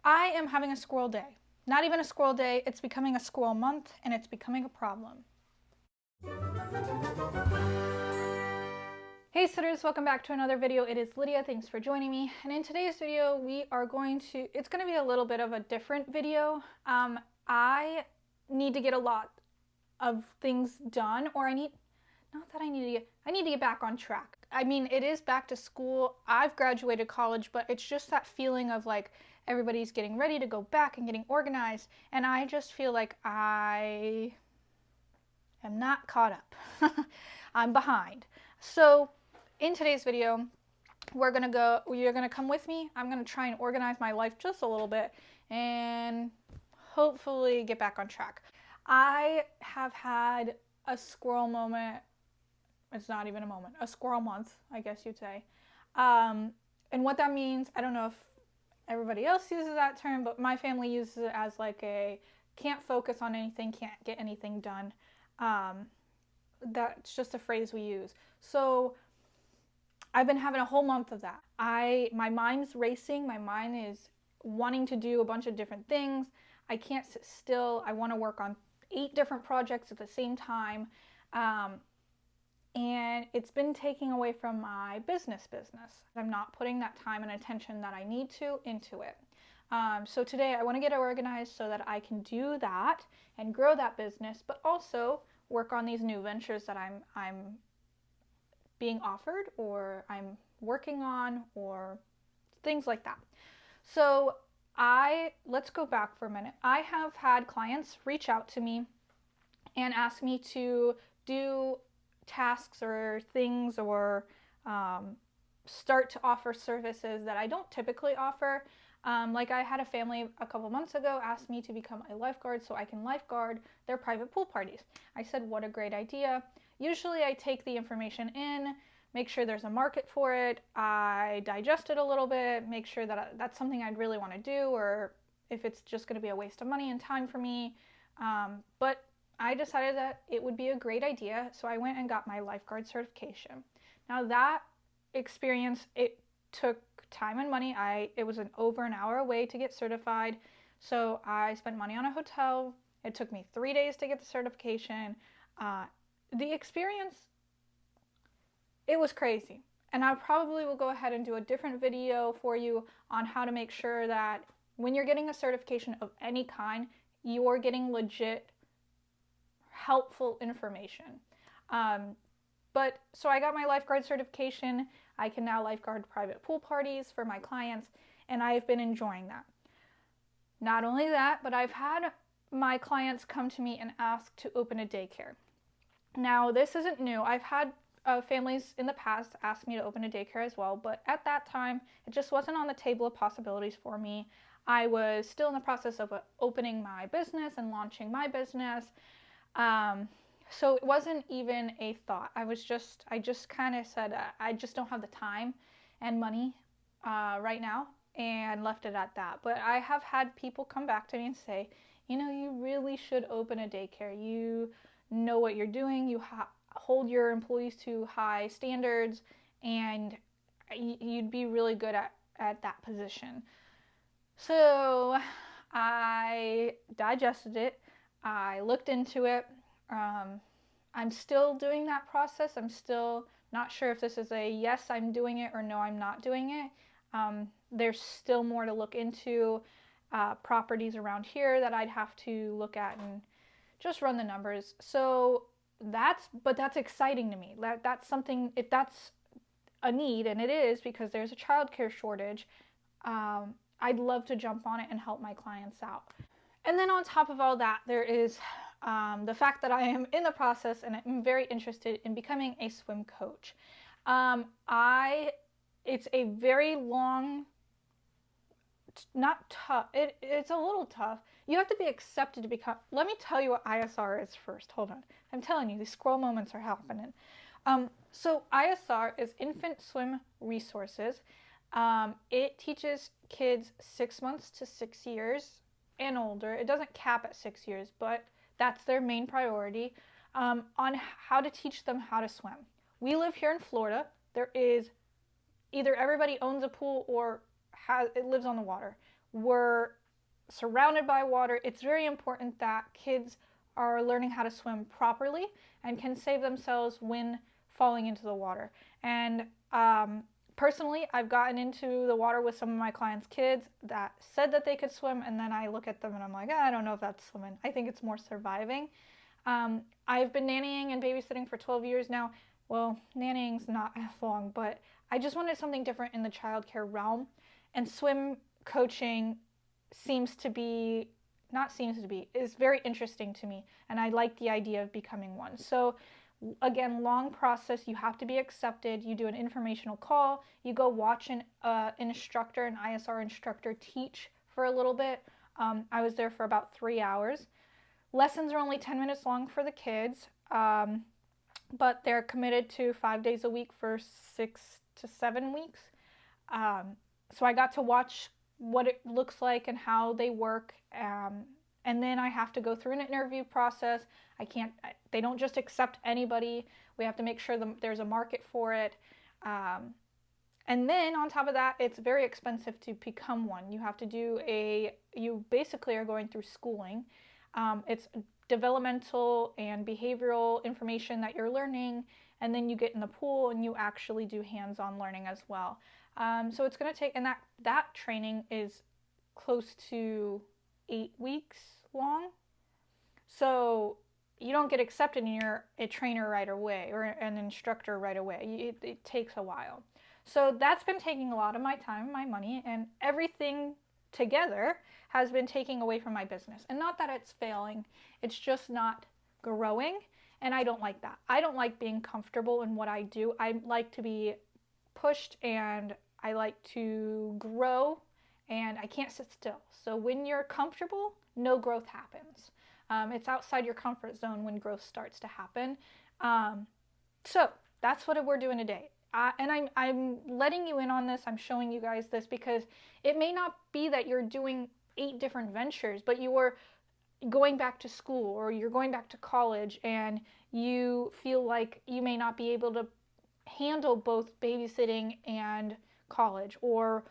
I am having a squirrel day. Not even a squirrel day, it's becoming a squirrel month and it's becoming a problem. Hey sitters, welcome back to another video. It is Lydia, thanks for joining me. And in today's video, it's going to be a little bit of a different video. I need to get a lot of things done, or I need to get back on track. I mean, it is back to school. I've graduated college, but it's just that feeling of like everybody's getting ready to go back and getting organized, and I just feel like I am not caught up. I'm behind. So in today's video, you're gonna come with me. I'm gonna try and organize my life just a little bit and hopefully get back on track. I have had a squirrel moment. It's not even a moment, a squirrel month, I guess you'd say. And what that means, I don't know if everybody else uses that term, but my family uses it as like a can't focus on anything, can't get anything done. That's just a phrase we use. So I've been having a whole month of that. My mind's racing, my mind is wanting to do a bunch of different things. I can't sit still. I want to work on 8 different projects at the same time. And it's been taking away from my business. I'm not putting that time and attention that I need to into it. So today I want to get organized so that I can do that and grow that business, but also work on these new ventures that I'm being offered or I'm working on or things like that. So let's go back for a minute. I have had clients reach out to me and ask me to do tasks or things or start to offer services that I don't typically offer. Like I had a family a couple months ago ask me to become a lifeguard so I can lifeguard their private pool parties. I said, what a great idea. Usually I take the information in, make sure there's a market for it, I digest it a little bit, make sure that that's something I'd really want to do, or if it's just going to be a waste of money and time for me. But I decided that it would be a great idea, so I went and got my lifeguard certification. Now that experience, it took time and money. It was over an hour away to get certified, so I spent money on a hotel. It took me 3 days to get the certification. The experience, it was crazy. And I probably will go ahead and do a different video for you on how to make sure that when you're getting a certification of any kind, you're getting legit helpful information. So I got my lifeguard certification. I can now lifeguard private pool parties for my clients, and I've been enjoying that. Not only that, but I've had my clients come to me and ask to open a daycare. Now, this isn't new. I've had families in the past ask me to open a daycare as well, but at that time, it just wasn't on the table of possibilities for me. I was still in the process of opening my business and launching my business. So it wasn't even a thought. I just kind of said, I just don't have the time and money right now, and left it at that. But I have had people come back to me and say, you know, you really should open a daycare. You know what you're doing. You hold your employees to high standards, and you'd be really good at that position. So I digested it. I looked into it. I'm still doing that process. I'm still not sure if this is a yes, I'm doing it, or no, I'm not doing it. There's still more to look into, properties around here that I'd have to look at and just run the numbers. So that's exciting to me. That's something, if that's a need, and it is because there's a childcare shortage, I'd love to jump on it and help my clients out. And then on top of all that, there is the fact that I am in the process and I'm very interested in becoming a swim coach. It's a very long, not tough, it's a little tough. You have to be accepted to become, let me tell you what ISR is first. Hold on. I'm telling you, these squirrel moments are happening. So ISR is Infant Swim Resources. It teaches kids 6 months to 6 years and older. It doesn't cap at 6 years, but that's their main priority, on how to teach them how to swim. We live here in Florida. There is either everybody owns a pool or it lives on the water. we're surrounded by water. It's very important that kids are learning how to swim properly and can save themselves when falling into the water. And personally, I've gotten into the water with some of my clients' kids that said that they could swim, and then I look at them and I'm like, I don't know if that's swimming. I think it's more surviving. I've been nannying and babysitting for 12 years now. Well, nannying's not as long, but I just wanted something different in the childcare realm. And swim coaching is very interesting to me. And I like the idea of becoming one. So again, long process. You have to be accepted. You do an informational call. You go watch an instructor, an ISR instructor, teach for a little bit. I was there for about 3 hours. Lessons are only 10 minutes long for the kids, but they're committed to 5 days a week for 6 to 7 weeks. So I got to watch what it looks like and how they work. And then I have to go through an interview process. They don't just accept anybody. We have to make sure there's a market for it. And then on top of that, it's very expensive to become one. You have to you basically are going through schooling. It's developmental and behavioral information that you're learning, and then you get in the pool and you actually do hands-on learning as well. So it's going to take, and that training is close to 8 weeks long. So you don't get accepted and you're a trainer right away or an instructor right away. It takes a while. So that's been taking a lot of my time, my money, and everything together has been taking away from my business. And not that it's failing, it's just not growing, and I don't like that. I don't like being comfortable in what I do. I like to be pushed, and I like to grow, and I can't sit still. So when you're comfortable, no growth happens. It's outside your comfort zone when growth starts to happen. So that's what we're doing today. And I'm letting you in on this. I'm showing you guys this because it may not be that you're doing 8 different ventures, but you are going back to school or you're going back to college and you feel like you may not be able to handle both babysitting and college, or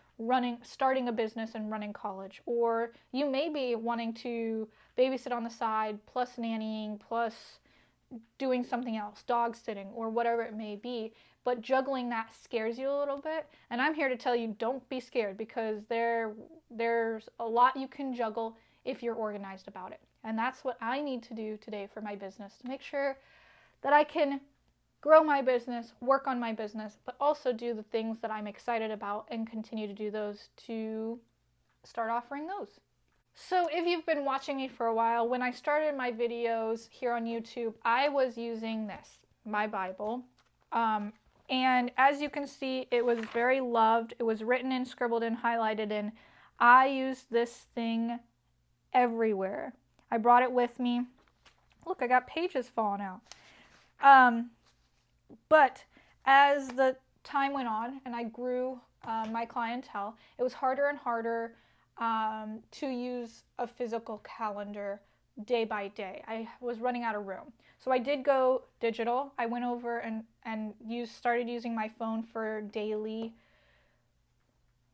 starting a business and running college, or you may be wanting to babysit on the side plus nannying plus doing something else, dog sitting or whatever it may be, but juggling that scares you a little bit. And I'm here to tell you, don't be scared, because there's a lot you can juggle if you're organized about it. And that's what I need to do today for my business, to make sure that I can grow my business, work on my business, but also do the things that I'm excited about and continue to do those to start offering those. So if you've been watching me for a while, when I started my videos here on YouTube, I was using this, my Bible. And as you can see, it was very loved. It was written in, scribbled in, highlighted in. I used this thing everywhere. I brought it with me. Look, I got pages falling out. But as the time went on and I grew my clientele, it was harder and harder to use a physical calendar day by day. I was running out of room. So I did go digital. I went over and started using my phone for daily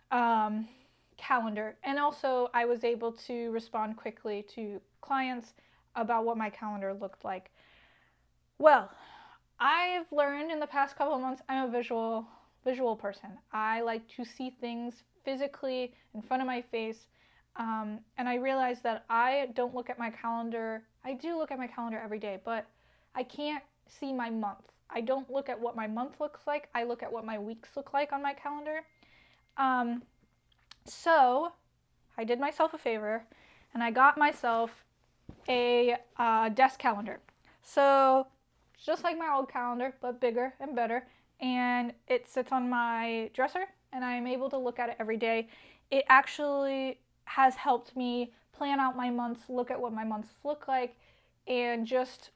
calendar. And also I was able to respond quickly to clients about what my calendar looked like. Well, I've learned in the past couple of months, I'm a visual person. I like to see things physically in front of my face. And I realized that I don't look at my calendar. I do look at my calendar every day, but I can't see my month. I don't look at what my month looks like. I look at what my weeks look like on my calendar. So I did myself a favor and I got myself a desk calendar. So it's just like my old calendar, but bigger and better. And it sits on my dresser and I'm able to look at it every day. It actually has helped me plan out my months, look at what my months look like, and just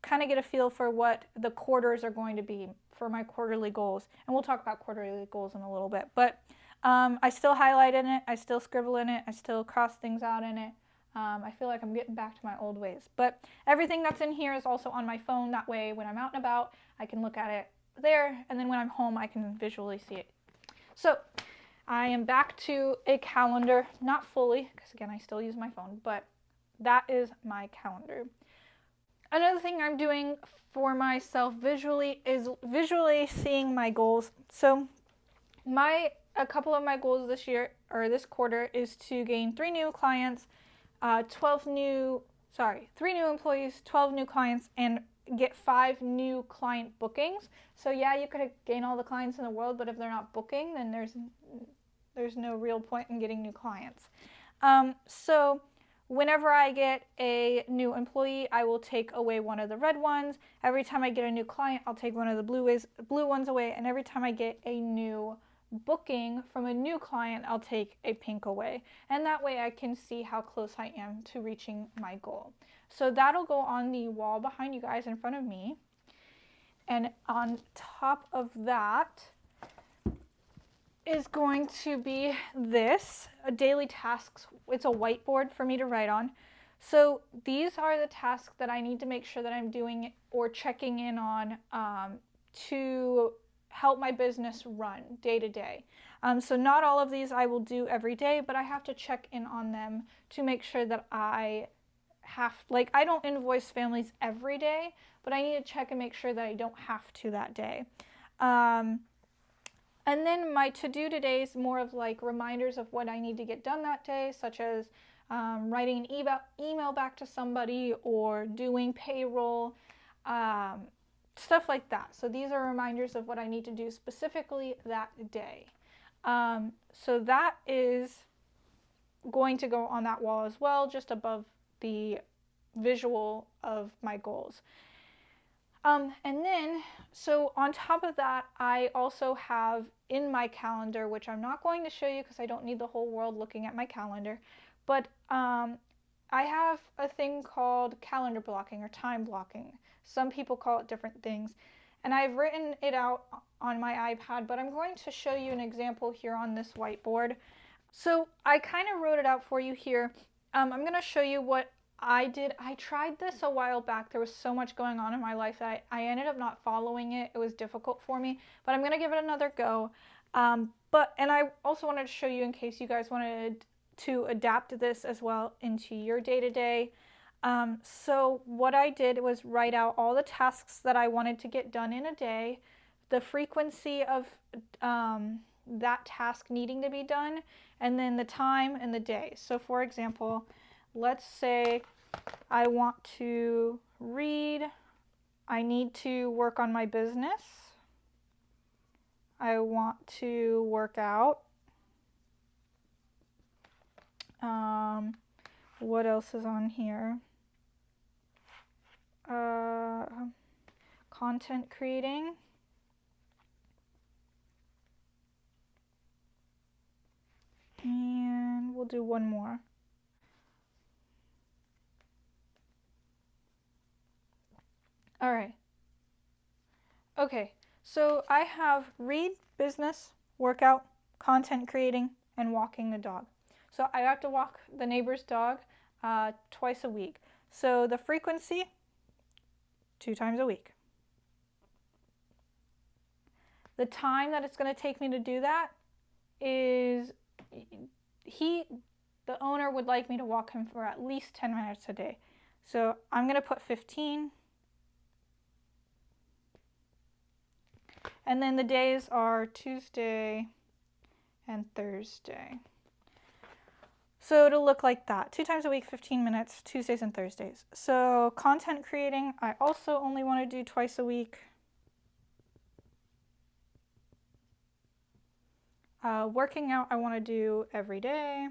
kind of get a feel for what the quarters are going to be for my quarterly goals. And we'll talk about quarterly goals in a little bit. But I still highlight in it, I still scribble in it, I still cross things out in it. I feel like I'm getting back to my old ways. But everything that's in here is also on my phone. That way, when I'm out and about, I can look at it there. And then when I'm home, I can visually see it. So I am back to a calendar, not fully, because again, I still use my phone, but that is my calendar. Another thing I'm doing for myself visually is visually seeing my goals. So a couple of my goals this year, or this quarter, is to gain 3 new clients, 3 new employees, 12 new clients, and get 5 new client bookings. So yeah, you could gain all the clients in the world, but if they're not booking, then there's no real point in getting new clients. So whenever I get a new employee, I will take away one of the red ones. Every time I get a new client, I'll take one of the blue ones away. And every time I get a new booking from a new client, I'll take a pink away. And that way I can see how close I am to reaching my goal. So that'll go on the wall behind you guys in front of me. And on top of that is going to be this, a daily tasks. It's a whiteboard for me to write on. So these are the tasks that I need to make sure that I'm doing or checking in on to help my business run day to day. So not all of these I will do every day, but I have to check in on them to make sure that I don't invoice families every day, but I need to check and make sure that I don't have to that day. And then my to-do today is more of like reminders of what I need to get done that day, such as writing an email back to somebody or doing payroll, stuff like that. So these are reminders of what I need to do specifically that day. So that is going to go on that wall as well, just above the visual of my goals. And then, so on top of that, I also have in my calendar, which I'm not going to show you because I don't need the whole world looking at my calendar, but I have a thing called calendar blocking or time blocking. Some people call it different things. And I've written it out on my iPad, but I'm going to show you an example here on this whiteboard. So I kind of wrote it out for you here. I'm going to show you what I did. I tried this a while back. There was so much going on in my life that I ended up not following it. It was difficult for me, but I'm going to give it another go. And I also wanted to show you in case you guys wanted to adapt this as well into your day-to-day. So what I did was write out all the tasks that I wanted to get done in a day, the frequency of that task needing to be done, and then the time and the day. So for example, let's say I want to read, I need to work on my business, I want to work out, what else is on here? Content creating, and we'll do one more. All right. Okay, so I have read, business, workout, content creating, and walking the dog. So I have to walk the neighbor's dog twice a week. So the frequency, 2 times a week. The time that it's going to take me to do that is, the owner would like me to walk him for at least 10 minutes a day. So I'm going to put 15. And then the days are Tuesday and Thursday. So it'll look like that. 2 times a week, 15 minutes, Tuesdays and Thursdays. So content creating, I also only want to do twice a week. Working out, I want to do every day.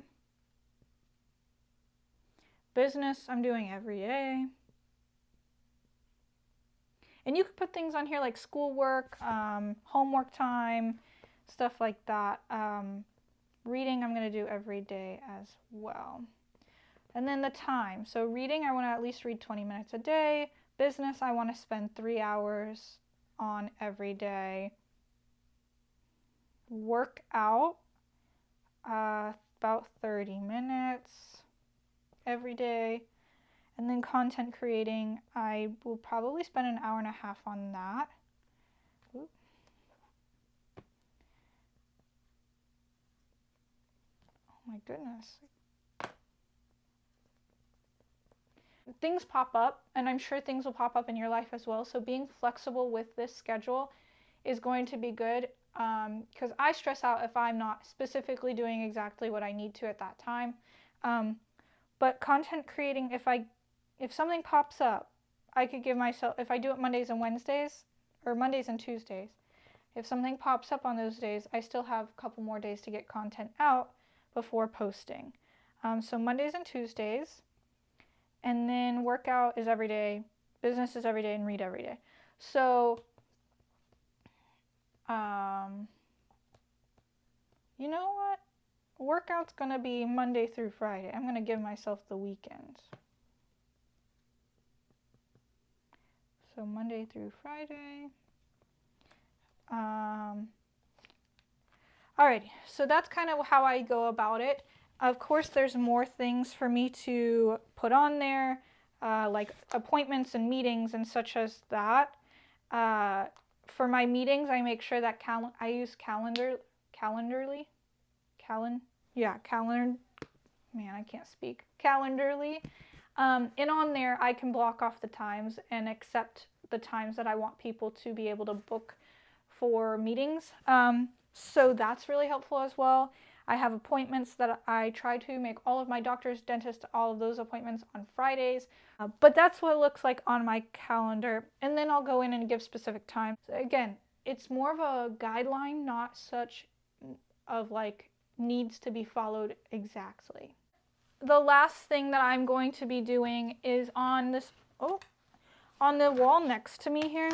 Business, I'm doing every day. And you could put things on here like schoolwork, homework time, stuff like that. Reading, I'm going to do every day as well. And then the time. So reading, I want to at least read 20 minutes a day. Business, I want to spend 3 hours on every day. Work out, about 30 minutes every day. And then content creating, I will probably spend an hour and a half on that. Ooh. My goodness. Things pop up, and I'm sure things will pop up in your life as well. So being flexible with this schedule is going to be good, because I stress out if I'm not specifically doing exactly what I need to at that time. But content creating, if something pops up, I could give myself, if I do it Mondays and Wednesdays, or Mondays and Tuesdays, if something pops up on those days, I still have a couple more days to get content out before posting. So Mondays and Tuesdays, and then workout is every day, business is every day, and read every day. So, you know what? Workout's going to be Monday through Friday. I'm going to give myself the weekends. So Monday through Friday. Alrighty, so that's kind of how I go about it. Of course, there's more things for me to put on there, like appointments and meetings and such as that. For my meetings, I make sure that I use Calendly. Man, I can't speak. Calendly. And on there, I can block off the times and accept the times that I want people to be able to book for meetings. So that's really helpful as well. I have appointments that I try to make all of my doctors, dentists, all of those appointments on Fridays. But that's what it looks like on my calendar. And then I'll go in and give specific times. So again, it's more of a guideline, not such of like needs to be followed exactly. The last thing that I'm going to be doing is on this, on the wall next to me here,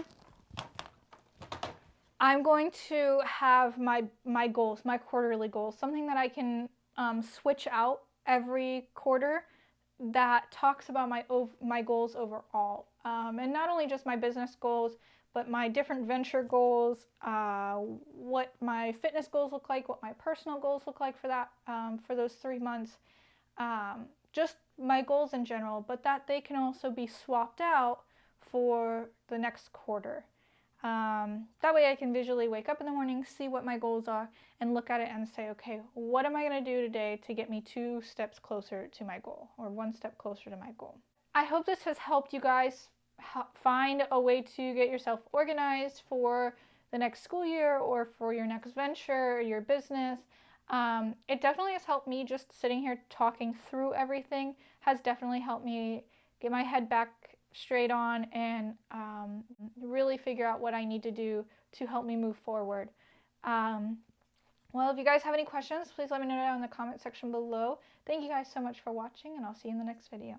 I'm going to have my goals, my quarterly goals, something that I can switch out every quarter that talks about my goals overall. And not only just my business goals, but my different venture goals, what my fitness goals look like, what my personal goals look like for that, for those 3 months. Just my goals in general, but that they can also be swapped out for the next quarter. That way I can visually wake up in the morning, see what my goals are, and look at it and say, okay, what am I going to do today to get me 2 steps closer to my goal, or 1 step closer to my goal? I hope this has helped you guys find a way to get yourself organized for the next school year or for your next venture or your business. It definitely has helped me. Just sitting here talking through everything has definitely helped me get my head back straight on and really figure out what I need to do to help me move forward. Well, if you guys have any questions, please let me know down in the comment section below. Thank you guys so much for watching, and I'll see you in the next video.